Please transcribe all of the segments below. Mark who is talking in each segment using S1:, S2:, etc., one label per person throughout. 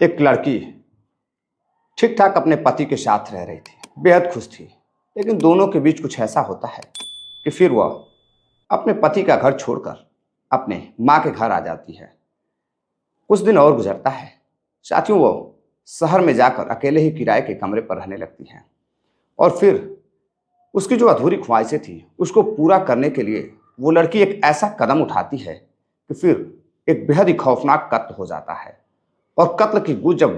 S1: एक लड़की ठीक ठाक अपने पति के साथ रह रही थी, बेहद खुश थी। लेकिन दोनों के बीच कुछ ऐसा होता है कि फिर वह अपने पति का घर छोड़कर अपने माँ के घर आ जाती है। कुछ दिन और गुजरता है। साथियों, वो शहर में जाकर अकेले ही किराए के कमरे पर रहने लगती है और फिर उसकी जो अधूरी ख्वाहिशें थी उसको पूरा करने के लिए वो लड़की एक ऐसा कदम उठाती है कि फिर एक बेहद ही खौफनाक कत्ल हो जाता है। और कत्ल की गूंज जब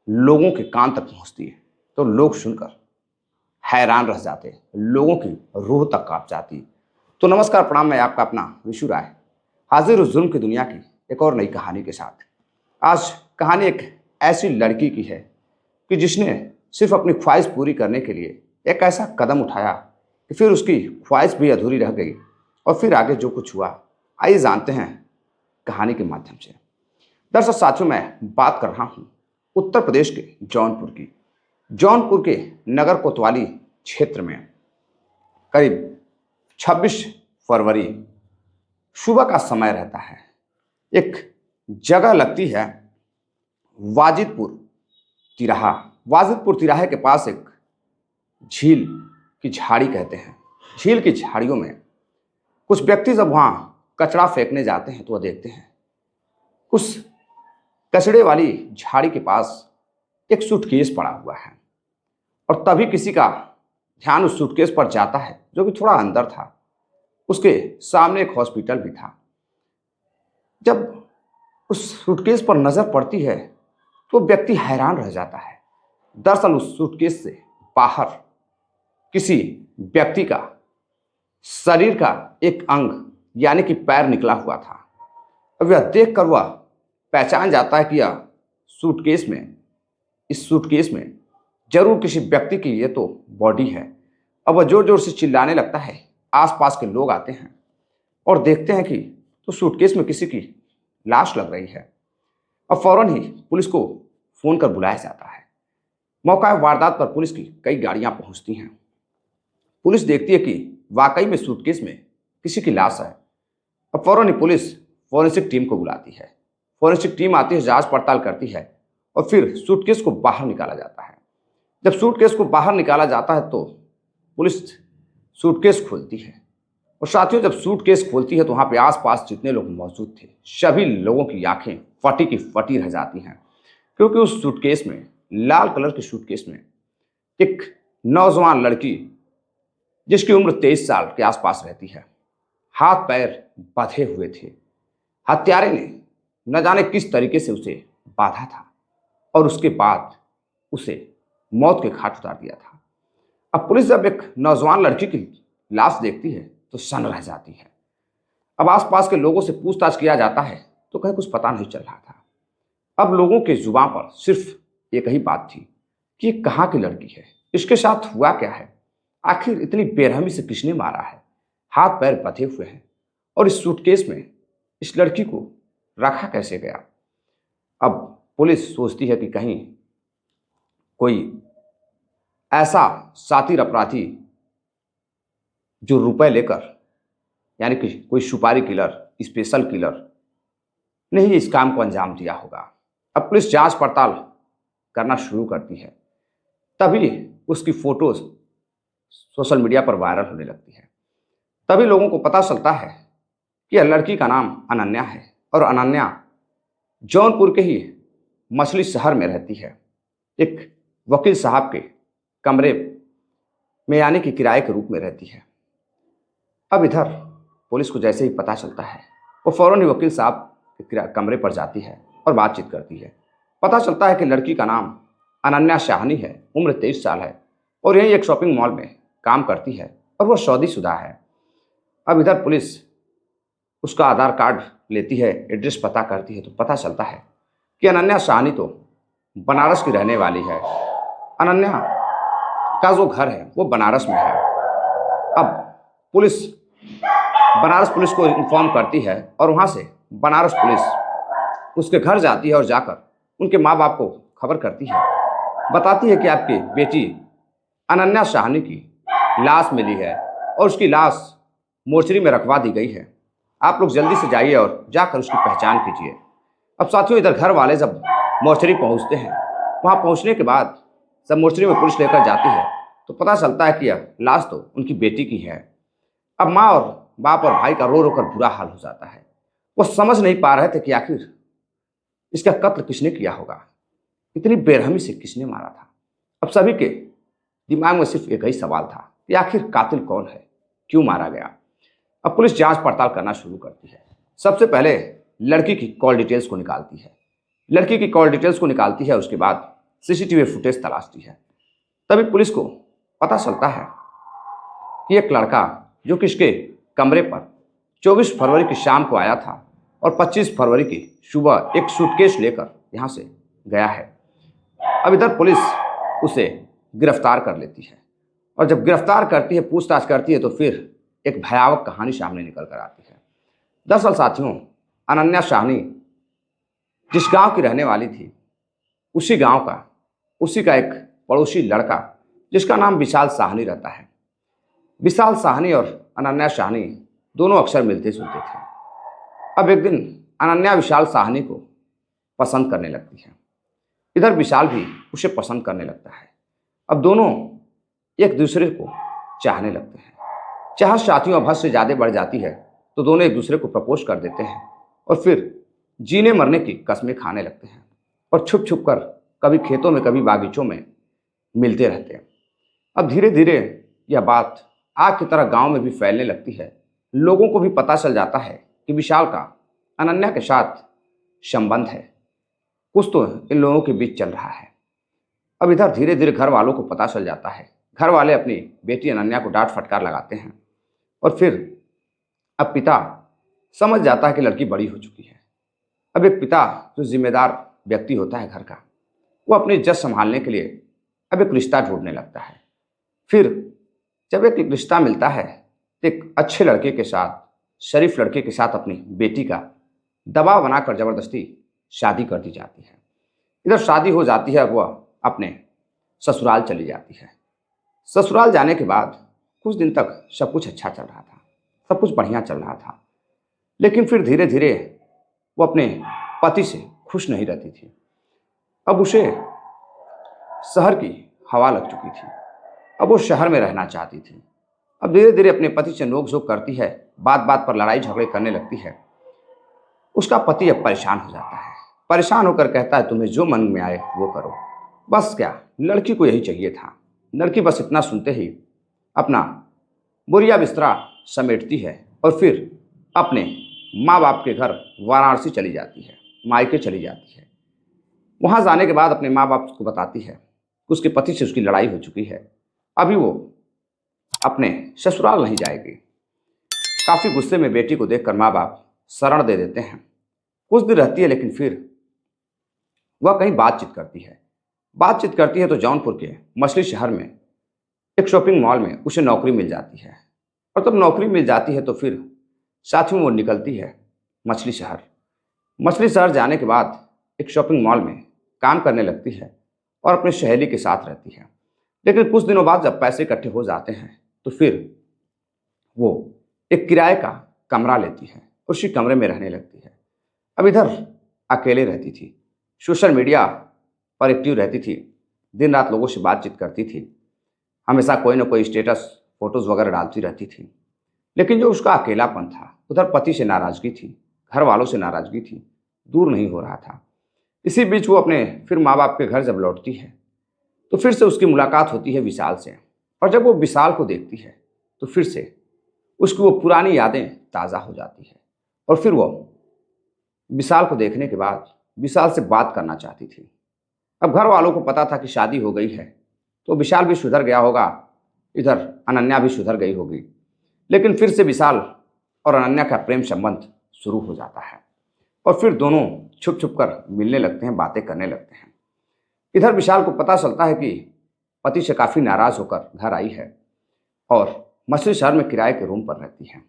S1: लोगों के कान तक पहुंचती है तो लोग सुनकर हैरान रह जाते, लोगों की रूह तक कांप जाती। तो नमस्कार, प्रणाम, मैं आपका अपना विशु राय हाजिर हूँ जुल्म की दुनिया की एक और नई कहानी के साथ। आज कहानी एक ऐसी लड़की की है कि जिसने सिर्फ अपनी ख्वाहिश पूरी करने के लिए एक ऐसा कदम उठाया कि फिर उसकी ख्वाहिश भी अधूरी रह गई और फिर आगे जो कुछ हुआ आइए जानते हैं कहानी के माध्यम से। दरअसल साथियों, मैं बात कर रहा हूँ उत्तर प्रदेश के जौनपुर के नगर कोतवाली क्षेत्र में करीब 26 फरवरी सुबह का समय रहता है। एक जगह लगती है वाजिदपुर तिराहे के पास एक झील की झाड़ी कहते हैं। झील की झाड़ियों में कुछ व्यक्ति जब वहाँ कचरा फेंकने जाते हैं तो वह देखते हैं उस कचड़े वाली झाड़ी के पास एक सूटकेस पड़ा हुआ है। और तभी किसी का ध्यान उस सूटकेस पर जाता है जो कि थोड़ा अंदर था। उसके सामने एक हॉस्पिटल भी था। जब उस सूटकेस पर नजर पड़ती है तो व्यक्ति हैरान रह जाता है। दरअसल उस सूटकेस से बाहर किसी व्यक्ति का शरीर का एक अंग यानी कि पैर निकला हुआ था। अब यह देखकर वह पहचान जाता है कि इस सूटकेस में जरूर किसी व्यक्ति की ये तो बॉडी है। अब वह जोर जोर से चिल्लाने लगता है। आसपास के लोग आते हैं और देखते हैं कि तो सूटकेस में किसी की लाश लग रही है। अब फौरन ही पुलिस को फोन कर बुलाया जाता है। मौका वारदात पर पुलिस की कई गाड़ियां पहुंचती हैं। पुलिस देखती है कि वाकई में सूटकेस में किसी की लाश है। अब फौरन ही पुलिस फॉरेंसिक टीम को बुलाती है। फॉरेंसिक टीम आती है, जांच पड़ताल करती है और फिर सूटकेस को बाहर निकाला जाता है। जब सूटकेस को बाहर निकाला जाता है तो पुलिस सूटकेस खोलती है। और साथियों, जब सूटकेस खोलती है तो वहाँ पे आसपास जितने लोग मौजूद थे सभी लोगों की आंखें फटी की फटी रह जाती हैं, क्योंकि उस सूटकेस में, लाल कलर के सूटकेस में, एक नौजवान लड़की जिसकी उम्र 23 साल के आसपास रहती है, हाथ पैर बंधे हुए थे। हत्यारे ने न जाने किस तरीके से उसे बांधा था और उसके बाद उसे मौत के घाट उतार दिया था। अब पुलिस जब एक नौजवान लड़की की लाश देखती है तो सन्न रह जाती है। अब आसपास के लोगों से पूछताछ किया जाता है तो कहीं कुछ पता नहीं चल रहा था। अब लोगों के जुबान पर सिर्फ एक ही बात थी कि ये कहाँ की लड़की है, इसके साथ हुआ क्या है, आखिर इतनी बेरहमी से किसने मारा है, हाथ पैर बंधे हुए हैं और इस सूटकेस में इस लड़की को रखा कैसे गया। अब पुलिस सोचती है कि कहीं कोई ऐसा शातिर अपराधी जो रुपए लेकर, यानी कि कोई सुपारी किलर, स्पेशल किलर ने ही इस काम को अंजाम दिया होगा। अब पुलिस जांच पड़ताल करना शुरू करती है। तभी उसकी फोटोज सोशल मीडिया पर वायरल होने लगती है। तभी लोगों को पता चलता है कि यह लड़की का नाम अनन्या है और अनन्या जौनपुर के ही मछली शहर में रहती है, एक वकील साहब के कमरे में यानी कि किराए के रूप में रहती है। अब इधर पुलिस को जैसे ही पता चलता है वो फौरन ही वकील साहब के कमरे पर जाती है और बातचीत करती है। पता चलता है कि लड़की का नाम अनन्या शाहनी है, उम्र 23 साल है और यही एक शॉपिंग मॉल में काम करती है और वह शादीशुदा है। अब इधर पुलिस उसका आधार कार्ड लेती है, एड्रेस पता करती है तो पता चलता है कि अनन्या शाहनी तो बनारस की रहने वाली है। अनन्या का जो घर है वो बनारस में है। अब पुलिस बनारस पुलिस को इन्फॉर्म करती है और वहाँ से बनारस पुलिस उसके घर जाती है और जाकर उनके माँ बाप को खबर करती है, बताती है कि आपकी बेटी अनन्या शाहनी की लाश मिली है और उसकी लाश मोर्चरी में रखवा दी गई है। आप लोग जल्दी से जाइए और जाकर उसकी पहचान कीजिए। अब साथियों, इधर घर वाले जब मोर्चरी पहुंचते हैं। वहां पहुंचने के बाद जब मोर्चरी में पुलिस लेकर जाती है तो पता चलता है कि यह लाश तो उनकी बेटी की है। अब माँ और बाप और भाई का रो रो कर बुरा हाल हो जाता है। वो समझ नहीं पा रहे थे कि आखिर इसका कत्ल किसने किया होगा, इतनी बेरहमी से किसने मारा था। अब सभी के दिमाग में सिर्फ एक ही सवाल था कि आखिर कातिल कौन है, क्यों मारा गया। अब पुलिस जांच पड़ताल करना शुरू करती है। सबसे पहले लड़की की कॉल डिटेल्स को निकालती है। लड़की की कॉल डिटेल्स को निकालती है, उसके बाद सीसीटीवी फुटेज तलाशती है। तभी पुलिस को पता चलता है कि एक लड़का जो कि इसके कमरे पर 24 फरवरी की शाम को आया था और 25 फरवरी की सुबह एक सूटकेस लेकर यहाँ से गया है। अब इधर पुलिस उसे गिरफ्तार कर लेती है और जब गिरफ्तार करती है, पूछताछ करती है, तो फिर एक भयावह कहानी सामने निकल कर आती है। दरअसल साथियों, अनन्या साहनी जिस गांव की रहने वाली थी, उसी गांव का उसी का एक पड़ोसी लड़का जिसका नाम विशाल साहनी रहता है। विशाल साहनी और अनन्या साहनी दोनों अक्सर मिलते जुलते थे। अब एक दिन अनन्या विशाल साहनी को पसंद करने लगती है, इधर विशाल भी उसे पसंद करने लगता है। अब दोनों एक दूसरे को चाहने लगते हैं। चाह साथियों अब हद से ज़्यादा बढ़ जाती है तो दोनों एक दूसरे को प्रपोज कर देते हैं और फिर जीने मरने की कस्में खाने लगते हैं और छुप छुप कर कभी खेतों में कभी बागीचों में मिलते रहते हैं। अब धीरे धीरे यह बात आग की तरह गांव में भी फैलने लगती है। लोगों को भी पता चल जाता है कि विशाल का अनन्या के साथ संबंध है, कुछ तो इन लोगों के बीच चल रहा है। अब इधर धीरे धीरे घर वालों को पता चल जाता है। घर वाले अपनी बेटी अनन्या को डांट फटकार लगाते हैं और फिर अब पिता समझ जाता है कि लड़की बड़ी हो चुकी है। अब एक पिता जो जिम्मेदार व्यक्ति होता है घर का, वो अपनी इज्जत संभालने के लिए अब एक रिश्ता ढूंढने लगता है। फिर जब एक रिश्ता मिलता है तो एक अच्छे लड़के के साथ, शरीफ लड़के के साथ अपनी बेटी का दबाव बनाकर ज़बरदस्ती शादी कर दी जाती है। इधर शादी हो जाती है, वह अपने ससुराल चली जाती है। ससुराल जाने के बाद कुछ दिन तक सब कुछ अच्छा चल रहा था, सब कुछ बढ़िया चल रहा था। लेकिन फिर धीरे धीरे वो अपने पति से खुश नहीं रहती थी। अब उसे शहर की हवा लग चुकी थी, अब वो शहर में रहना चाहती थी। अब धीरे धीरे अपने पति से नोक-झोंक करती है, बात बात पर लड़ाई झगड़े करने लगती है। उसका पति अब परेशान हो जाता है। परेशान होकर कहता है, तुम्हें जो मन में आए वो करो। बस क्या, लड़की को यही चाहिए था। लड़की बस इतना सुनते ही अपना बोरिया बिस्तरा समेटती है और फिर अपने माँ बाप के घर वाराणसी चली जाती है, मायके चली जाती है। वहाँ जाने के बाद अपने माँ बाप को बताती है कि उसके पति से उसकी लड़ाई हो चुकी है, अभी वो अपने ससुराल नहीं जाएगी। काफ़ी गुस्से में बेटी को देखकर माँ बाप शरण दे देते हैं। कुछ दिन रहती है, लेकिन फिर वह कहीं बातचीत करती है। बातचीत करती है तो जौनपुर के मछली शहर में एक शॉपिंग मॉल में उसे नौकरी मिल जाती है और तब नौकरी मिल जाती है तो फिर साथ में वो निकलती है मछली शहर। मछली शहर जाने के बाद एक शॉपिंग मॉल में काम करने लगती है और अपने सहेली के साथ रहती है। लेकिन कुछ दिनों बाद जब पैसे इकट्ठे हो जाते हैं तो फिर वो एक किराए का कमरा लेती है, उसी कमरे में रहने लगती है। अब इधर अकेले रहती थी, सोशल मीडिया पर एक्टिव रहती थी, दिन रात लोगों से बातचीत करती थी, हमेशा कोई ना कोई स्टेटस फोटोज़ वगैरह डालती रहती थी। लेकिन जो उसका अकेलापन था, उधर पति से नाराज़गी थी, घर वालों से नाराज़गी थी, दूर नहीं हो रहा था। इसी बीच वो अपने फिर माँ बाप के घर जब लौटती है तो फिर से उसकी मुलाकात होती है विशाल से, और जब वो विशाल को देखती है तो फिर से उसकी वो पुरानी यादें ताज़ा हो जाती है और फिर वो विशाल को देखने के बाद विशाल से बात करना चाहती थी। अब घर वालों को पता था कि शादी हो गई है तो विशाल भी सुधर गया होगा, इधर अनन्या भी सुधर गई होगी। लेकिन फिर से विशाल और अनन्या का प्रेम संबंध शुरू हो जाता है और फिर दोनों छुप छुप कर मिलने लगते हैं, बातें करने लगते हैं। इधर विशाल को पता चलता है कि पति से काफ़ी नाराज़ होकर घर आई है और मछली शहर में किराए के रूम पर रहती है।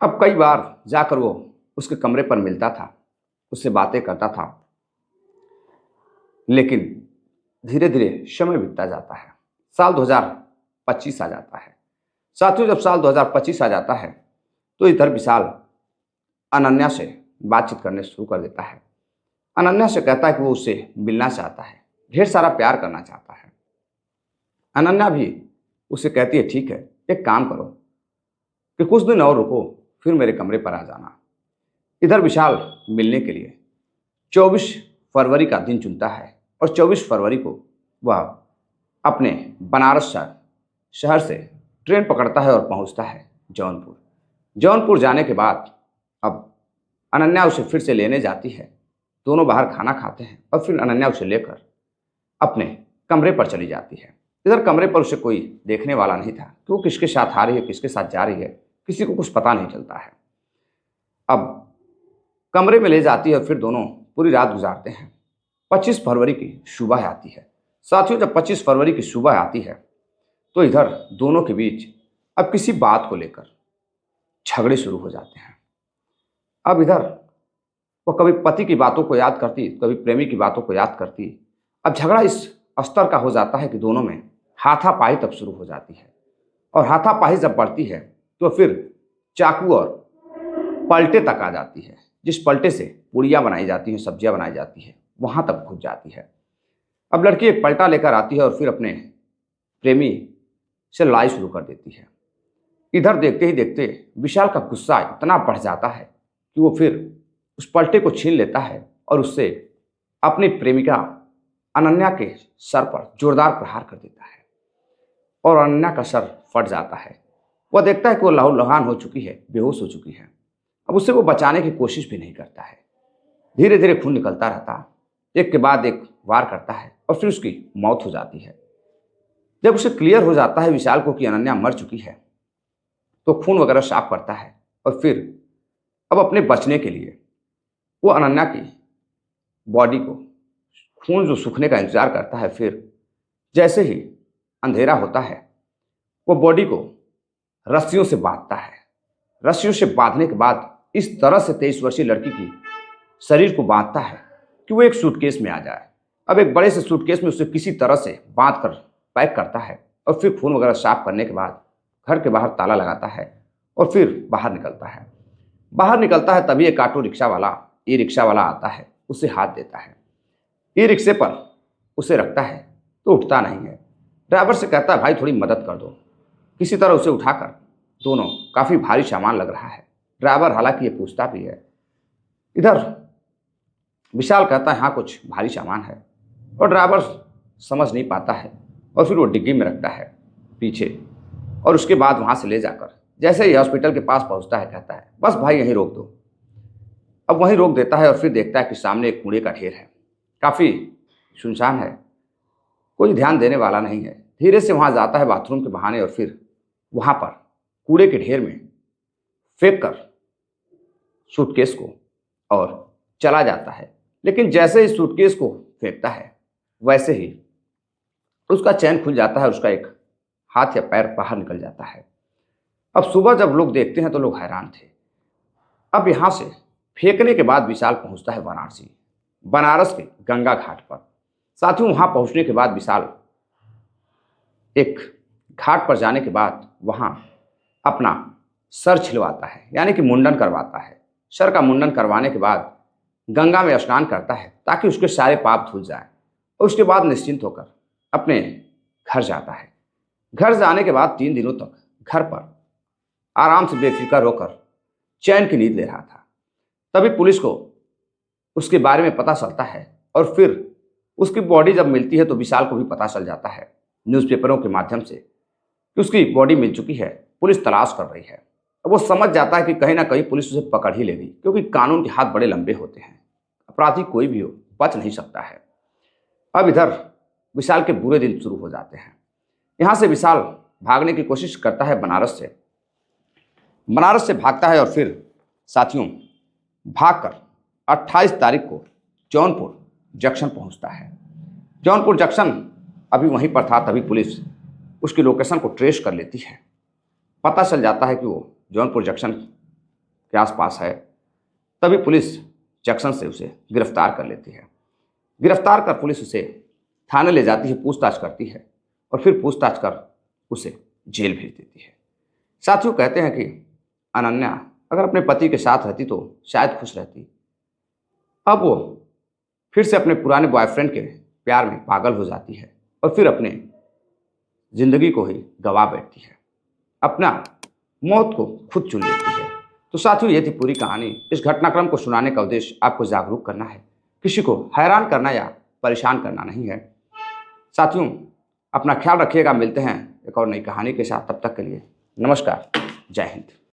S1: अब कई बार जाकर वो उसके कमरे पर मिलता था, उससे बातें करता था, लेकिन धीरे धीरे समय बीतता जाता है। साल 2025 आ जाता है। साथियों, जब साल 2025 आ जाता है तो इधर विशाल अनन्या से बातचीत करने शुरू कर देता है। अनन्या से कहता है कि वो उससे मिलना चाहता है, ढेर सारा प्यार करना चाहता है। अनन्या भी उसे कहती है ठीक है, एक काम करो कि कुछ दिन और रुको, फिर मेरे कमरे पर आ जाना। इधर विशाल मिलने के लिए 24 फरवरी का दिन चुनता है और 24 फरवरी को वह अपने बनारस शहर से ट्रेन पकड़ता है और पहुंचता है जौनपुर। जौनपुर जाने के बाद अब अनन्या उसे फिर से लेने जाती है। दोनों बाहर खाना खाते हैं और फिर अनन्या उसे लेकर अपने कमरे पर चली जाती है। इधर कमरे पर उसे कोई देखने वाला नहीं था कि वो किसके साथ आ रही है, किसके साथ जा रही है, किसी को कुछ पता नहीं चलता है। अब कमरे में ले जाती है और फिर दोनों पूरी रात गुजारते हैं। 25 फरवरी की सुबह आती है। साथियों, जब 25 फरवरी की सुबह आती है तो इधर दोनों के बीच अब किसी बात को लेकर झगड़े शुरू हो जाते हैं। अब इधर वो कभी पति की बातों को याद करती, कभी प्रेमी की बातों को याद करती। अब झगड़ा इस स्तर का हो जाता है कि दोनों में हाथापाई तब शुरू हो जाती है। और हाथापाई जब बढ़ती है तो फिर चाकू और पलटे तक आ जाती है। जिस पलटे से पूड़ियाँ बनाई जाती हैं, सब्जियाँ बनाई जाती है, वहाँ तक घुस जाती है। अब लड़की एक पलटा लेकर आती है और फिर अपने प्रेमी से लड़ाई शुरू कर देती है। इधर देखते ही देखते विशाल का गुस्सा इतना बढ़ जाता है कि वो फिर उस पलटे को छीन लेता है और उससे अपनी प्रेमिका अनन्या के सर पर जोरदार प्रहार कर देता है और अनन्या का सर फट जाता है। वह देखता है कि वो लहूलुहान हो चुकी है, बेहोश हो चुकी है। अब उससे वो बचाने की कोशिश भी नहीं करता है। धीरे धीरे खून निकलता रहता है, एक के बाद एक वार करता है और फिर उसकी मौत हो जाती है। जब उसे क्लियर हो जाता है विशाल को कि अनन्या मर चुकी है तो खून वगैरह साफ करता है और फिर अब अपने बचने के लिए वो अनन्या की बॉडी को खून जो सूखने का इंतजार करता है। फिर जैसे ही अंधेरा होता है वो बॉडी को रस्सियों से बांधता है। रस्सियों से बांधने के बाद इस तरह से 23 वर्षीय लड़की की शरीर को बांधता है कि वो एक सूटकेस में आ जाए। अब एक बड़े से सूटकेस में उसे किसी तरह से बांध कर पैक करता है और फिर खून वगैरह साफ करने के बाद घर के बाहर ताला लगाता है और फिर बाहर निकलता है। बाहर निकलता है तभी एक ऑटो रिक्शा वाला, ई रिक्शा वाला आता है, उसे हाथ देता है। ई रिक्शे पर उसे रखता है तो उठता नहीं है। ड्राइवर से कहता है भाई थोड़ी मदद कर दो। किसी तरह उसे उठाकर, दोनों काफ़ी भारी सामान लग रहा है। ड्राइवर हालांकि ये पूछता भी है। इधर विशाल कहता है हाँ कुछ भारी सामान है और ड्राइवर समझ नहीं पाता है और फिर वो डिग्गी में रखता है पीछे और उसके बाद वहाँ से ले जाकर जैसे ही हॉस्पिटल के पास पहुँचता है कहता है बस भाई यहीं रोक दो। अब वहीं रोक देता है और फिर देखता है कि सामने एक कूड़े का ढेर है, काफ़ी सुनसान है, कोई ध्यान देने वाला नहीं है। धीरे से वहाँ जाता है बाथरूम के बहाने और फिर वहाँ पर कूड़े के ढेर में फेंक कर सूटकेस को और चला जाता है। लेकिन जैसे ही सूटकेस को फेंकता है वैसे ही उसका चैन खुल जाता है, उसका एक हाथ या पैर बाहर निकल जाता है। अब सुबह जब लोग देखते हैं तो लोग हैरान थे। अब यहाँ से फेंकने के बाद विशाल पहुँचता है वाराणसी, बनारस के गंगा घाट पर। साथियों, वहाँ पहुँचने के बाद विशाल एक घाट पर जाने के बाद वहाँ अपना सर छिलवाता है, यानी कि मुंडन करवाता है। सर का मुंडन करवाने के बाद गंगा में स्नान करता है ताकि उसके सारे पाप धुल जाएं और उसके बाद निश्चिंत होकर अपने घर जाता है। घर जाने के बाद 3 दिनों तक घर पर आराम से बेफिक्र होकर चैन की नींद ले रहा था। तभी पुलिस को उसके बारे में पता चलता है और फिर उसकी बॉडी जब मिलती है तो विशाल को भी पता चल जाता है न्यूज़पेपरों के माध्यम से कि उसकी बॉडी मिल चुकी है, पुलिस तलाश कर रही है। अब वो समझ जाता है कि कहीं ना कहीं पुलिस उसे पकड़ ही लेगी, क्योंकि कानून के हाथ बड़े लंबे होते हैं, अपराधी कोई भी हो बच नहीं सकता है। अब इधर विशाल के बुरे दिन शुरू हो जाते हैं। यहाँ से विशाल भागने की कोशिश करता है बनारस से भागता है और फिर साथियों भागकर 28 तारीख को जौनपुर जंक्शन पहुँचता है। जौनपुर जंक्शन अभी वहीं पर था, तभी पुलिस उसकी लोकेशन को ट्रेस कर लेती है। पता चल जाता है कि वो जौनपुर जंक्शन के आसपास है। तभी पुलिस जंक्शन से उसे गिरफ्तार कर लेती है। गिरफ्तार कर पुलिस उसे थाने ले जाती है, पूछताछ करती है और फिर पूछताछ कर उसे जेल भेज देती है। साथियों, कहते हैं कि अनन्या अगर अपने पति के साथ रहती तो शायद खुश रहती। अब वो फिर से अपने पुराने बॉयफ्रेंड के प्यार में पागल हो जाती है और फिर अपने ज़िंदगी को ही गवा बैठती है, अपना मौत को खुद चुन लेती है। तो साथियों, ये थी पूरी कहानी। इस घटनाक्रम को सुनाने का उद्देश्य आपको जागरूक करना है, किसी को हैरान करना या परेशान करना नहीं है। साथियों, अपना ख्याल रखिएगा। मिलते हैं एक और नई कहानी के साथ। तब तक के लिए नमस्कार, जय हिंद।